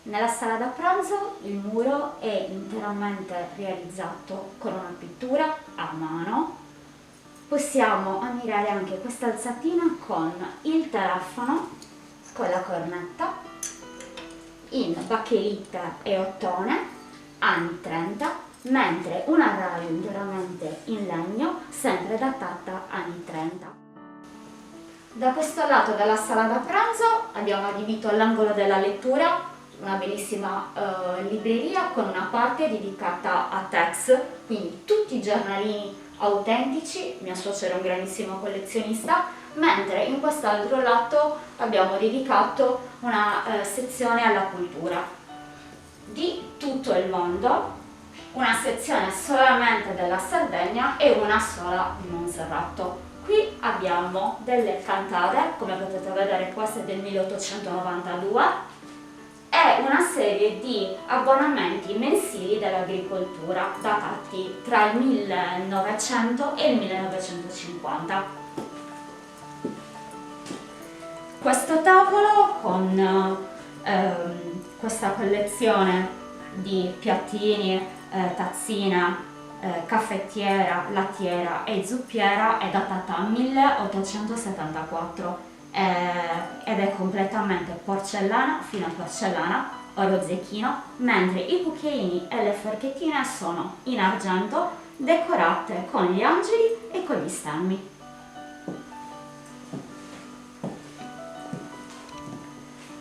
Nella sala da pranzo il muro è interamente realizzato con una pittura a mano. Possiamo ammirare anche questa alzatina con il telefono, con la cornetta, in bakelite e ottone, anni 30, mentre una radio interamente in legno, sempre datata anni 30. Da questo lato della sala da pranzo abbiamo adibito all'angolo della lettura una bellissima libreria con una parte dedicata a Tex, quindi tutti i giornalini autentici. Mia suocera è un grandissimo collezionista, mentre in quest'altro lato abbiamo dedicato una sezione alla cultura di tutto il mondo, una sezione solamente della Sardegna e una sola di Monserrato. Qui abbiamo delle cantate, come potete vedere questa è del 1892, e una serie di abbonamenti mensili dell'agricoltura datati tra il 1900 e il 1950. Questo tavolo con questa collezione di piattini, tazzina, caffettiera, lattiera e zuppiera è datata 1874 ed è completamente porcellana, fina porcellana, oro zecchino, mentre i cucchiaini e le forchettine sono in argento decorate con gli angeli e con gli stemmi.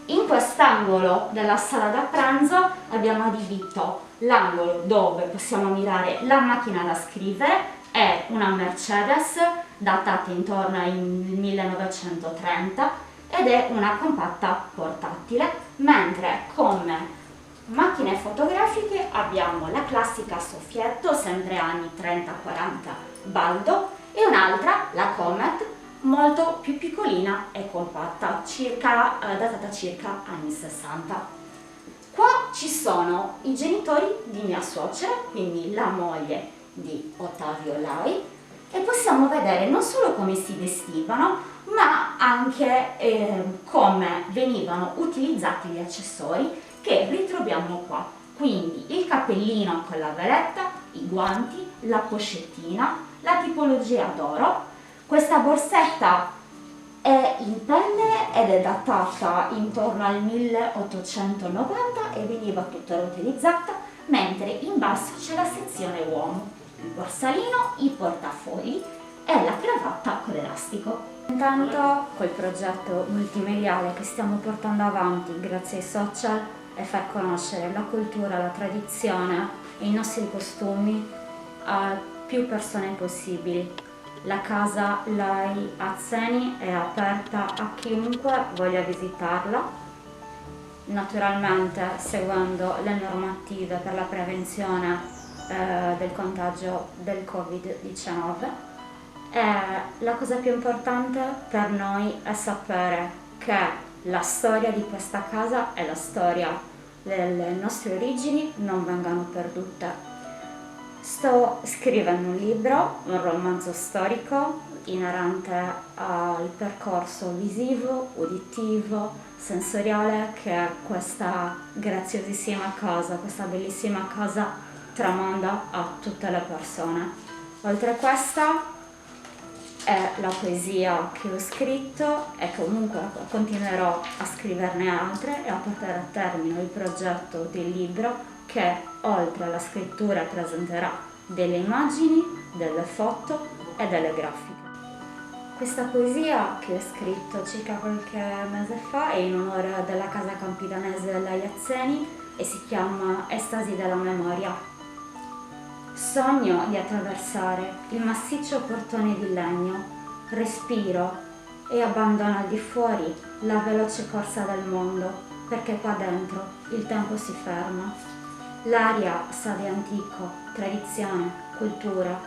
In quest'angolo della sala da pranzo abbiamo adibito l'angolo dove possiamo ammirare la macchina da scrivere, è una Mercedes datata intorno al 1930 ed è una compatta portatile, mentre come macchine fotografiche abbiamo la classica Soffietto, sempre anni 30-40 Baldo, e un'altra, la Comet, molto più piccolina e compatta, datata circa anni 60. Qua ci sono i genitori di mia suocera, quindi la moglie di Ottavio Lai, e possiamo vedere non solo come si vestivano, ma anche come venivano utilizzati gli accessori che ritroviamo qua. Quindi il cappellino con la veletta, i guanti, la pochettina, la tipologia d'oro. Questa borsetta è in pelle ed è datata intorno al 1890 e veniva tuttora utilizzata, mentre in basso c'è la sezione uomo, il borsalino, i portafogli e la cravatta con l'elastico. Intanto col progetto multimediale che stiamo portando avanti grazie ai social e far conoscere la cultura, la tradizione e i nostri costumi a più persone possibili. La casa Lai a Zeni è aperta a chiunque voglia visitarla, naturalmente seguendo le normative per la prevenzione del contagio del Covid-19. La cosa più importante per noi è sapere che la storia di questa casa e la storia delle nostre origini non vengano perdute. Sto scrivendo un libro, un romanzo storico inerente al percorso visivo, uditivo, sensoriale che questa graziosissima casa, questa bellissima casa tramanda a tutte le persone. Oltre a questa è la poesia che ho scritto e comunque continuerò a scriverne altre e a portare a termine il progetto del libro che oltre alla scrittura presenterà delle immagini, delle foto e delle grafiche. Questa poesia che ho scritto circa qualche mese fa è in onore della casa campidanese Lai a Zeni e si chiama Estasi della memoria. Sogno di attraversare il massiccio portone di legno, respiro e abbandono al di fuori la veloce corsa del mondo, perché qua dentro il tempo si ferma. L'aria sa di antico, tradizione, cultura,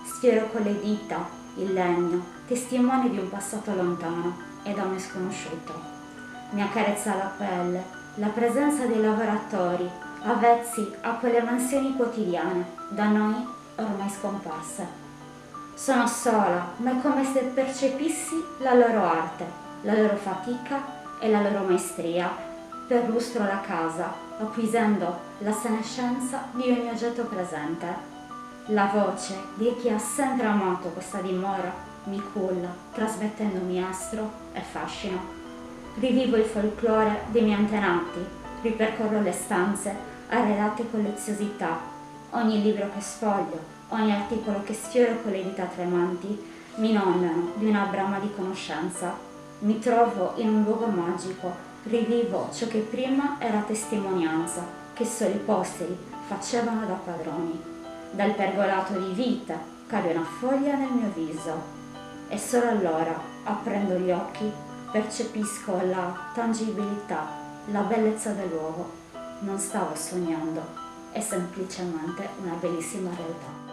sfioro con le dita, il legno, testimone di un passato lontano e da me sconosciuto. Mi accarezza la pelle, la presenza dei lavoratori, avvezzi a quelle mansioni quotidiane, da noi ormai scomparse. Sono sola, ma è come se percepissi la loro arte, la loro fatica e la loro maestria. perlustro la casa, acquisendo la senescenza di ogni oggetto presente. La voce di chi ha sempre amato questa dimora mi culla, trasmettendomi estro e fascino. Rivivo il folklore dei miei antenati, ripercorro le stanze arredate con leziosità. Ogni libro che sfoglio, ogni articolo che sfioro con le dita tremanti mi inondano di una brama di conoscenza. Mi trovo in un luogo magico, rivivo ciò che prima era testimonianza, che soli posteri facevano da padroni. Dal pergolato di vita cade una foglia nel mio viso e solo allora, aprendo gli occhi, percepisco la tangibilità, la bellezza del luogo. Non stavo sognando, è semplicemente una bellissima realtà.